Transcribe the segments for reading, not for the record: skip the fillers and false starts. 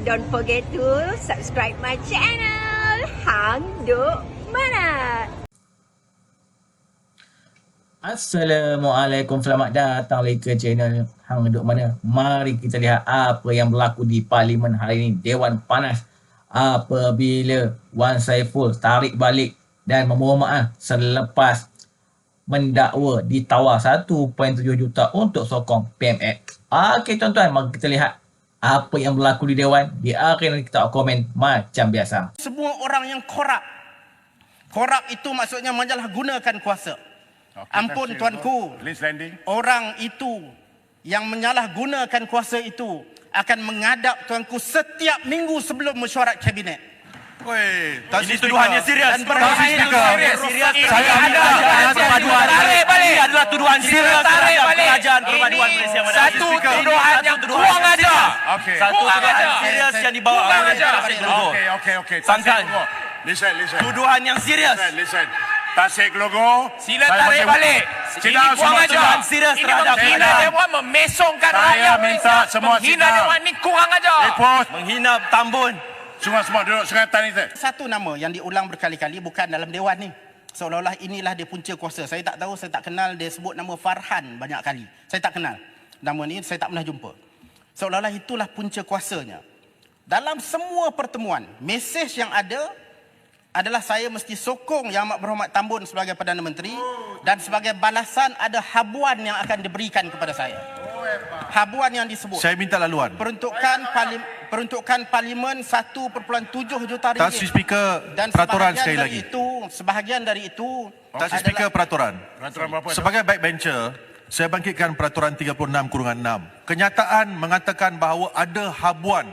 don't forget to subscribe my channel. Hang Duk Mana. Assalamualaikum, selamat datang lagi ke channel Hang Duk Mana. Mari kita lihat apa yang berlaku di Parlimen hari ini. Dewan panas apabila Wan Saiful tarik balik dan memohon maaf selepas mendakwa ditawar 1.7 juta untuk sokong PMX. Okey tuan-tuan, mari kita lihat apa yang berlaku di Dewan. Di akhir nanti kita komen macam biasa. Semua orang yang korup. Korup itu maksudnya menyalahgunakan kuasa. Ampun tuanku, orang itu yang menyalahgunakan kuasa itu akan menghadap tuanku setiap minggu sebelum mesyuarat kabinet. Woi, ini tuduhannya serius. Serius. Saya ada perpaduan. Tarik balik. Ini adalah tuduhan serius terhadap kerajaan perpaduan Malaysia. Satu tuduhan yang kurang aja. Satu tuduhan serius yang dibawa oleh Tasik Logo. Okay. Sangkan. Listen. Tuduhan yang serius. Listen. Tasik Logo. Sila tarik balik. Ini kurang ajar. Serius terhadap menghina Dewan, memesongkan rakyat Saya minta semua menghina Dewan ni kurang ajar. Report. menghina Tambun. Semua duduk sekatan itu. Satu nama yang diulang berkali-kali bukan dalam Dewan ni. Seolah-olah inilah dia punca kuasa. Saya tak tahu, saya tak kenal dia sebut nama Farhan banyak kali. Saya tak kenal. Nama ni saya tak pernah jumpa. Seolah-olah itulah punca kuasanya. Dalam semua pertemuan, mesej yang ada adalah saya mesti sokong Yang Amat Berhormat Tambun sebagai Perdana Menteri dan sebagai balasan ada habuan yang akan diberikan kepada saya. Habuan yang disebut. Saya minta laluan. Peruntukan Parlimen 1.7 juta ringgit. Tak Sri Speaker, Dan peraturan sekali lagi. Sebahagian dari itu Tak Sri Speaker, peraturan. Peraturan berapa? Sebagai backbencher, saya bangkitkan peraturan 36/6. Kenyataan mengatakan bahawa ada habuan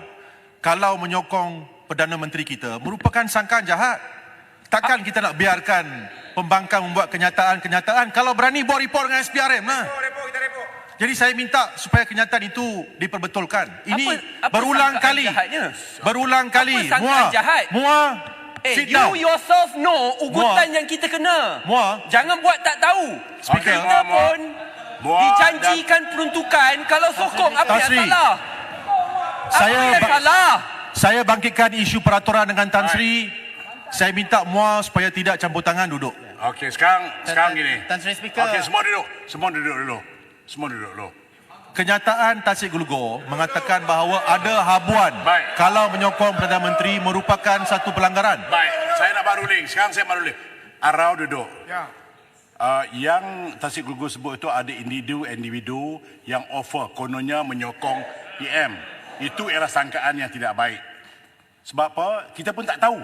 kalau menyokong Perdana Menteri kita merupakan sangkaan jahat. Takkan kita nak biarkan pembangkang membuat kenyataan-kenyataan. Kalau berani buat report dengan SPRM lah. Jadi saya minta supaya kenyataan itu diperbetulkan. Ini berulang kali. Berulang kali. Muar. Sit down. You yourself know ugutan yang kita kena. Jangan buat tak tahu. Speaker. Kita pun dijanjikan peruntukan kalau sokong. Apa yang salah? Saya bangkitkan isu peraturan dengan Tan Sri. Saya minta Muar supaya tidak campur tangan, duduk. Okey, sekarang gini. Tan Sri Speaker. Okey, semua duduk dulu. Kenyataan Tasik Glugo mengatakan bahawa ada habuan kalau menyokong Perdana Menteri merupakan satu pelanggaran. Baik, saya nak baru link. Sekarang saya baru link. Arau duduk. Ya. Yang Tasik Glugo sebut itu ada individu yang offer kononnya menyokong PM. Itu ialah sangkaan yang tidak baik. Sebab apa? Kita pun tak tahu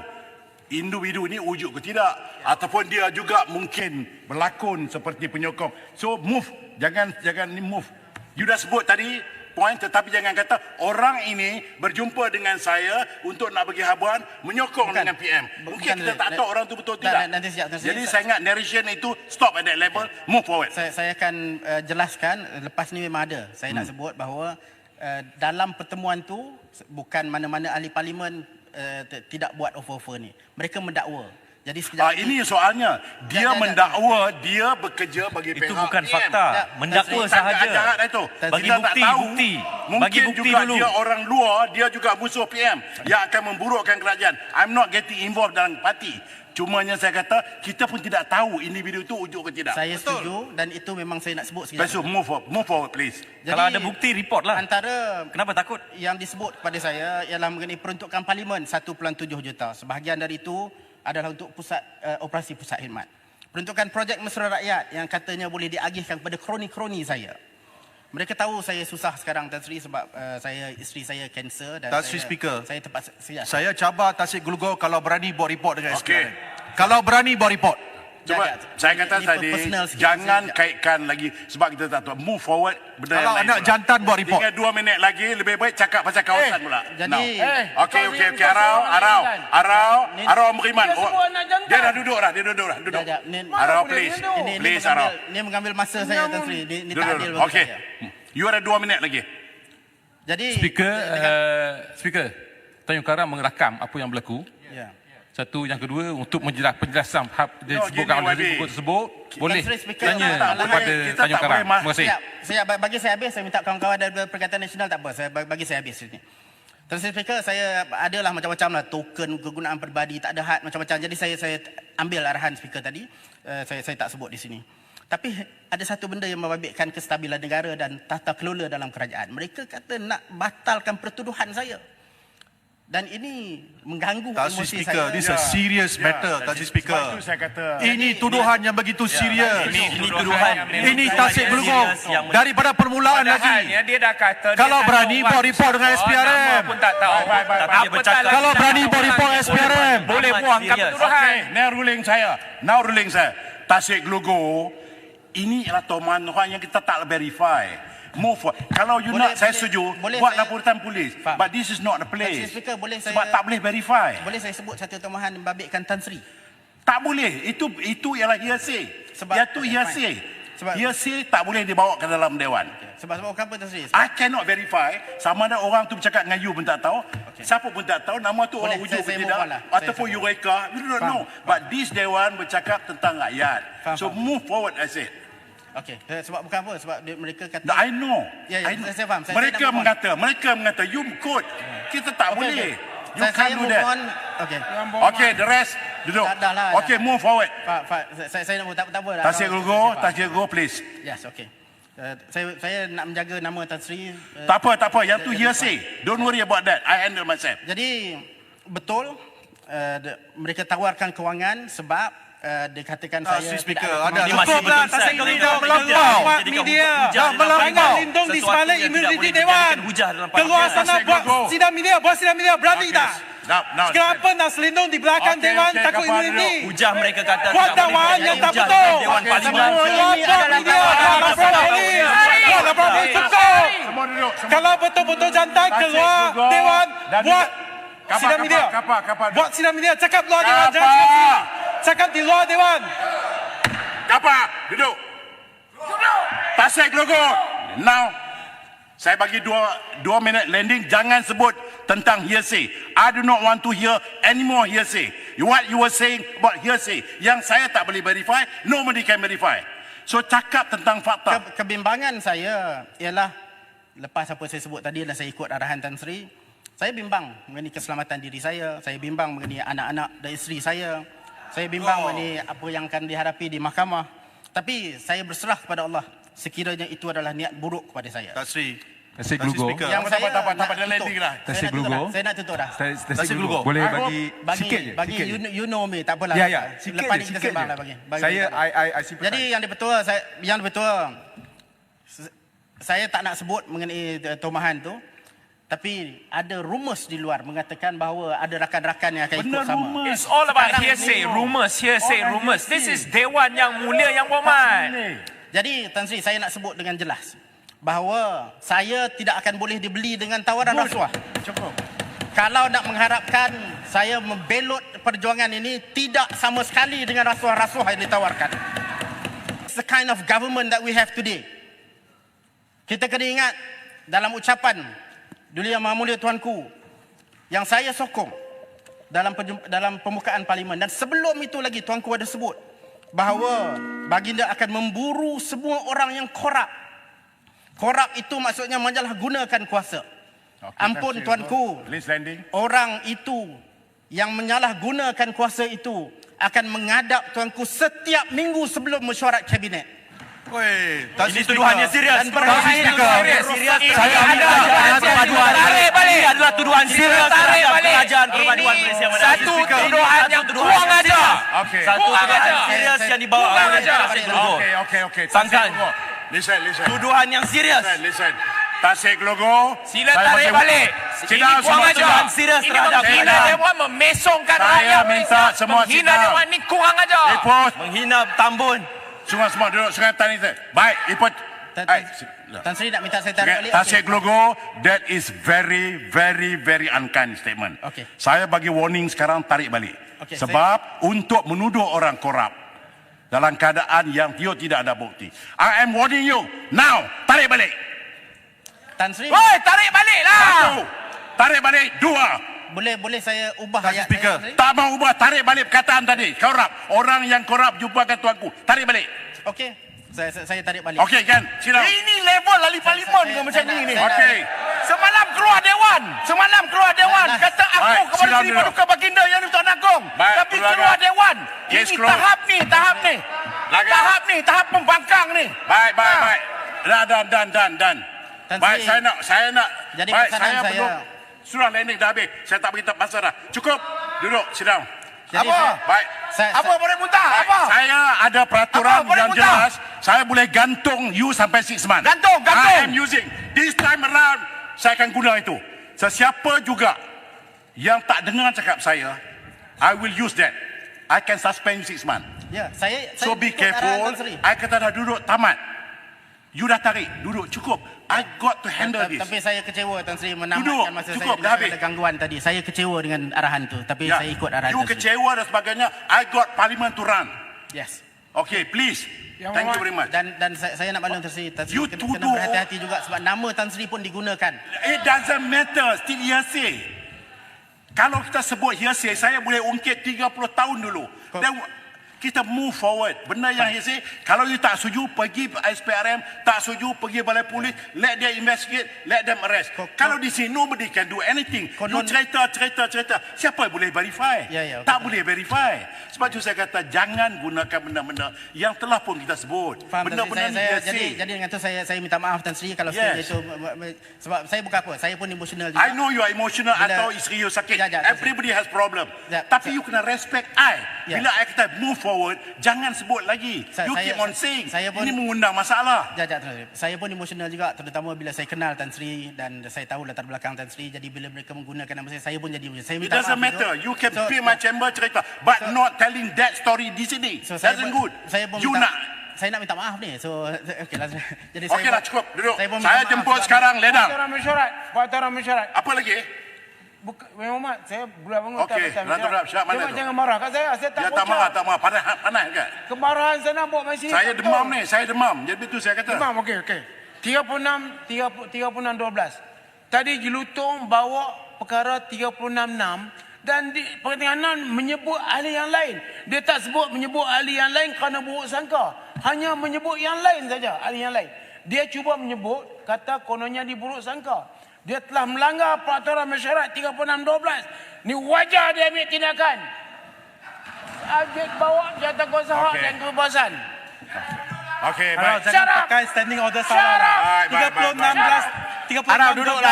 individu ini wujud ke tidak, ataupun dia juga mungkin berlakon seperti penyokong. So move, jangan ni move. You dah sebut tadi point, tetapi jangan kata orang ini berjumpa dengan saya untuk nak bagi habuan menyokong dengan PM. Mungkin kita tak tahu orang tu betul tidak. Jadi saya ingat narration itu stop at that level, move forward. Saya akan jelaskan lepas ni memang ada. Saya nak sebut bahawa dalam pertemuan tu bukan mana-mana ahli parlimen tidak buat offer ni. Mereka mendakwa. Jadi ini soalnya. Dia mendakwa, dia bekerja bagi pihak Itu bukan PM. fakta. Mendakwa sahaja. Bagi bukti. Mungkin juga dia orang luar, dia juga musuh PM yang akan memburukkan kerajaan. I'm not getting involved dalam parti. Cumanya saya kata, kita pun tidak tahu individu itu wujud ke tidak. Saya setuju dan itu memang saya nak sebut sekejap. So move forward please. Jadi, Kalau ada bukti, report lah. Antara Kenapa takut? yang disebut kepada saya ialah mengenai peruntukan Parlimen 1.7 juta. Sebahagian dari itu adalah untuk operasi pusat khidmat. Peruntukan projek mesra rakyat yang katanya boleh diagihkan kepada kroni-kroni saya. Mereka tahu saya susah sekarang Tan Sri sebab isteri saya kanser dan Tan Sri Speaker, saya terpaksa saya cabar Tasik Glugo kalau berani buat report dengan SPRM. Kalau berani buat report. Cuma saya kata tadi, jangan kaitkan lagi sebab kita tak tahu. Move forward. Kalau anak jantan buat report. Tinggal 2 minit lagi, lebih baik cakap pasal kawasan pula. Jadi Okey, Arau Meriman. Dia dah duduk dah. Arau please. Please Arau. Ini mengambil masa saya Tan Sri. Ini tak adil bagi Okey. saya. You ada 2 minit lagi. Jadi Speaker, Tanjung Karang merakam apa yang berlaku. ya. Satu, yang kedua untuk penjelasan disebutkan oleh buku tersebut, boleh tanya kepada Tanjung Karang. Terima kasih. Bagi saya habis, saya minta kawan-kawan dari Perkataan Nasional tak apa. Bagi saya habis ini. Tan Sri Speaker, saya adalah macam-macam lah token kegunaan peribadi, tak ada had macam-macam. Jadi saya ambil arahan Speaker tadi. Saya tak sebut di sini. Tapi ada satu benda yang membabitkan kestabilan negara dan tata kelola dalam kerajaan. Mereka kata nak batalkan pertuduhan saya. Dan ini mengganggu Tan Sri emosi Speaker, saya. this is a serious matter, Tan Sri Speaker. Sebab itu saya kata Ini tuduhan yang begitu serius. Ini tuduhan. Ini tasik bergugum daripada permulaan lagi. Dia dah kata Kalau berani buat report dengan SPRM. pun tak tahu. Tapi dia bercakap. Kalau berani buat report SPRM. Boleh buangkan tuduhan. now ruling saya. Tasik Gelugur, ini adalah toman yang kita tak verify. Move forward. Kalau you Boleh- nak, saya boleh- setuju, boleh buat saya- laporan polis. Faham. But this is not the Tan place. Sri Speaker, boleh Sebab saya tak boleh verify. boleh saya sebut satu tomahan yang membabitkan Tan Sri? Tak boleh. Itu ialah hearsay. Sebab- Itu okay, hearsay. Sebab- Hearsay tak boleh dibawa ke dalam dewan. Sebab apa Tan Sri? I cannot verify sama ada orang tu bercakap dengan you pun tak tahu. Siapa pun tak tahu nama tu Boleh, orang wujud saya ke move tidak. on lah. Saya Ataupun move you on. reka. You don't know. But this dewan bercakap tentang rakyat. So move forward I said. Okey, sebab bukan apa, sebab mereka kata I know. Ya, I know. saya faham. Saya Mereka nak move on. mengata you could. Kita tak Okey, boleh. okey. You Saya can't do move that. on. Okey. Okay, the rest duduk. Dah lah, Okay, dah. move forward. Pak, saya nak tak apa dah. Tasik Gelugur, please. Yes, okey. Saya nak menjaga nama Tan Sri. Tak apa. Yang tu hearsay. Don't worry about that. I handle myself. Jadi betul mereka tawarkan kewangan sebab dikatakan Tan saya Sri Speaker, tidak ada kemampuan. cukup lah Tasik Gelugur melampau. Dah melampau. Lindung di sebalik imuniti Dewan. Keluar sana buat sidang media, berani tak? Now, Kenapa nak selindung di belakang Okey, Dewan okey, takut kapal imuniti? Hujah mereka kata Buat dakwaan yang tak betul. Dewan Parlimen. Keluar buat media, buat laporan polis. Buat laporan polis betul. semua duduk. Kalau betul-betul jantan, Tasik keluar Gelugur. Dewan, Dan buat kapal, sidang media. kapal. Buat sidang media, cakap luar Dewan. Kapal. Jangan cakap sini. Cakap di luar Dewan. Kapak, duduk. Tasik Gelugur. Now, saya bagi dua minit landing. Jangan sebut tentang hearsay. I do not want to hear any more hearsay. What you were saying about hearsay, yang saya tak boleh verify, nobody can verify. So, cakap tentang fakta. Kebimbangan saya ialah lepas apa saya sebut tadi adalah saya ikut arahan Tan Sri. Saya bimbang mengenai keselamatan diri saya bimbang mengenai anak-anak dan isteri saya bimbang mengenai apa yang akan dihadapi di mahkamah. Tapi saya berserah kepada Allah sekiranya itu adalah niat buruk kepada saya. Tan Sri. Tasik Gelugur. Yang Tak apa, saya tak apa, nak dia landing tutup. lah. Tasik Gelugur. Saya nak tutup dah. Tasik Gelugur. Boleh bagi sikit je. Bagi sikit je. you know me, tak apalah. Ya, ya. Sikit Lepas je, ni kita sikit sembang je. lah bagi. Saya, I simpan. Jadi yang lebih tua, saya tak nak sebut mengenai tomahan tu. Tapi ada rumus di luar mengatakan bahawa ada rakan-rakan yang akan ikut sama. It's all about Sekarang hearsay, ni- hearsay, rumors. This is Dewan yang mulia yang berhormat. Jadi Tan Sri, saya nak sebut dengan jelas bahawa saya tidak akan boleh dibeli dengan tawaran rasuah. Cukup. Kalau nak mengharapkan saya membelot perjuangan ini tidak sama sekali dengan rasuah-rasuah yang ditawarkan. It's the kind of government that we have today. Kita kena ingat dalam ucapan Duli Yang Maha Mulia Tuanku yang saya sokong dalam pembukaan parlimen, dan sebelum itu lagi Tuanku ada sebut bahawa baginda akan memburu semua orang yang korup. Korup itu maksudnya menyalahgunakan kuasa. Ampun Tuanku, Please landing. orang itu yang menyalahgunakan kuasa itu akan menghadap Tuanku setiap minggu sebelum mesyuarat kabinet. Woi, Tan Sri Ini tuduhan yang Speaker. serius. Dan berbahaya Serius. Saya adalah tuduhan tarik balik. Ini adalah tuduhan serius terhadap kerajaan perpaduan Ini Malaysia. satu tuduhan yang kurang aja. Okay. Satu tuduhan serius yang dibawa oleh Tasik Gelugur. Okay. Sangkan. Listen. Tuduhan yang serius. Listen. Tasik Gelugur. Sila saya tarik bagi- balik. Sit Ini down kurang semua, aja. sit down. Serius Ini terhadap menghina kerajaan. Dewan, memesongkan Saya minta semua sit Menghina down. Dewan ni kurang aja. Iput. Menghina Tambun. Semua duduk sungai tani tu. Baik, Iput. Tan Sri nak minta saya tarik balik. Tasik Okey. Gelugur, that is very unkind statement. Okey. Saya bagi warning sekarang, tarik balik. Okey, Sebab untuk menuduh orang korup dalam keadaan yang dia tidak ada bukti. I am warning you. Now, tarik balik. Tan Sri, Woi, tarik balik lah. Satu. Tarik balik. Dua. boleh saya ubah Tan Sri ayat Speaker. saya? Tak mau ubah, tarik balik perkataan tadi. Korup. Orang yang korup jumpakan tuanku. Tarik balik. Okey. Saya tarik balik. Okey kan? Sila. Ini level ahli parlimen ke macam ni? saya nak- Okey. Semalam keluar Dewan. Dewan. Semalam keluar Dewan. Kata aku Baik, kepada silakan Seri duduk. Paduka Baginda yang Tuan Agong. Baik, Tapi keluarga. keluar Dewan. Case Ini closed. tahap ni. Laga. Tahap pembangkang ni. Baik. Dan. Tan Baik, Sri. saya nak. Jadi Baik, pesanan saya saya- belum. Surah landing dah habis. Saya tak beritahu pasal dah. Cukup. Duduk, sit down. Jadi Apa? saya- Baik. Apa boleh muntah? Baik, Apa? saya ada peraturan Apa? Boleh yang muntah? jelas. Saya boleh gantung you sampai 6 months. Gantung. I am using. This time around, saya akan guna itu. Sesiapa juga yang tak dengar cakap saya, I will use that. I can suspend you 6 months. Ya, saya So be ikut arahan careful. Tan Sri. I kata dah duduk, tamat. You dah tarik, duduk, cukup. I got to handle this. Tapi saya kecewa Tan Sri Duduk, menamatkan masa cukup, saya dah habis. ada gangguan tadi. Saya kecewa dengan arahan tu. Tapi Ya, saya ikut arahan you Tan Sri. kecewa dan sebagainya. I got parliament to run. Yes. Okay, please. Thank you very much. Dan saya nak maklum Tan Sri You kena tuduh- berhati-hati juga sebab nama Tan Sri pun digunakan. It doesn't matter, still hearsay. Kalau kita sebut hearsay, saya boleh ungkit 30 tahun dulu. Then kita move forward. Benda yang hearsay, kalau you tak setuju, pergi SPRM, tak setuju, pergi balai polis, let them investigate, let them arrest. Kalau di sini, nobody can do anything. You cerita. Siapa yang boleh verify? Ya, Tak boleh verify. Sebab itu saya kata, jangan gunakan benda-benda yang telah pun kita sebut. Faham Tan Sri? Benda-benda ni hearsay. Jadi dengan tu saya minta maaf Tan Sri kalau sekiranya Yes. itu sebab saya bukan apa, saya pun emosional juga. I know you are emotional Bila- atau isteri you sakit. Ya, Everybody has problem. Ya, Tapi you kena respect I. Ya. Bila I kata move forward, jangan sebut lagi. You keep on saying. saya pun- Ini mengundang masalah. Tan Sri. Saya pun emosional juga terutama bila saya kenal Tan Sri dan saya tahu latar belakang Tan Sri. Jadi bila mereka menggunakan nama saya pun jadi emosional. Saya It minta doesn't maaf matter. itu. You can So, be my chamber cerita, but not telling that story di sini. saya Doesn't pun- good. Saya pun You minta, nak. saya nak minta maaf ni. So okeylah. Jadi Okeylah, cukup. Duduk. Saya pun minta Saya maaf jemput sebab- sekarang. Ledang. Paktoran mesyuarat. Apa lagi? Muhammad, saya bulan bangun Okey, Ratu Rab, syarat mana tu? Jangan marah kat saya. Saya tak Ya, tak marah, tak marah. Panas kan? Kemarahan saya nak bawa masih. Saya demam ni. Saya demam. Jadi itu saya kata. Imam, okey. 36-12. Tadi Jelutong bawa perkara 36-6 dan di pertengahan menyebut ahli yang lain. Dia tak sebut menyebut ahli yang lain kerana buruk sangka. Hanya menyebut yang lain saja, ahli yang lain. Dia cuba menyebut kata kononnya diburuk sangka. Dia telah melanggar peraturan mesyuarat 36-12. Ni wajar dia ambil tindakan. Objek bawa jawatankuasa Okey. dan kebebasan. Okey, baik. Pakai standing order salah. Baik, baik, baik. 36 Arau duduklah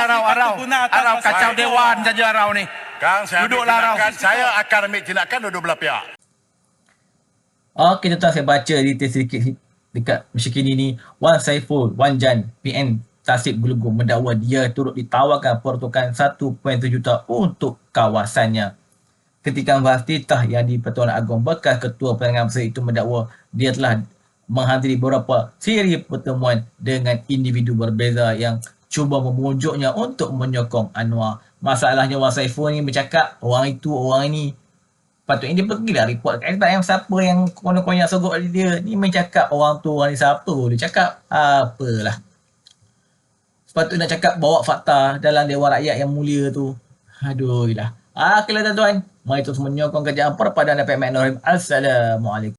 Arau kacau Dewan saja Arau ni. Kang, saya ambil Duduklah, Rau. tindakan. Saya akan ambil tindakan dua-dua pihak. Okey tuan, saya baca detail sedikit dekat Malaysia kini ni. Wan Saiful, Wan Jan, PN Tasik Gelugong mendakwa dia turut ditawarkan peruntukan 1.7 juta untuk kawasannya. Ketika membahas titah yang di Pertuan Agong, bekas Ketua Pertanian Besar itu mendakwa dia telah menghadiri beberapa siri pertemuan dengan individu berbeza yang cuba memujuknya untuk menyokong Anwar. Masalahnya Wan Saiful ni bercakap orang itu, orang ini. Patutnya dia pergilah report kat SPM siapa yang konon-konon sogok dia. Ni main cakap orang tu, orang ni siapa. Dia cakap apalah. Sepatutnya nak cakap bawa fakta dalam Dewan Rakyat yang mulia tu. Aduh lah. Okeylah tuan-tuan. Mari terus menyokong kerjaan perpaduan Dapat Magnorim. Assalamualaikum.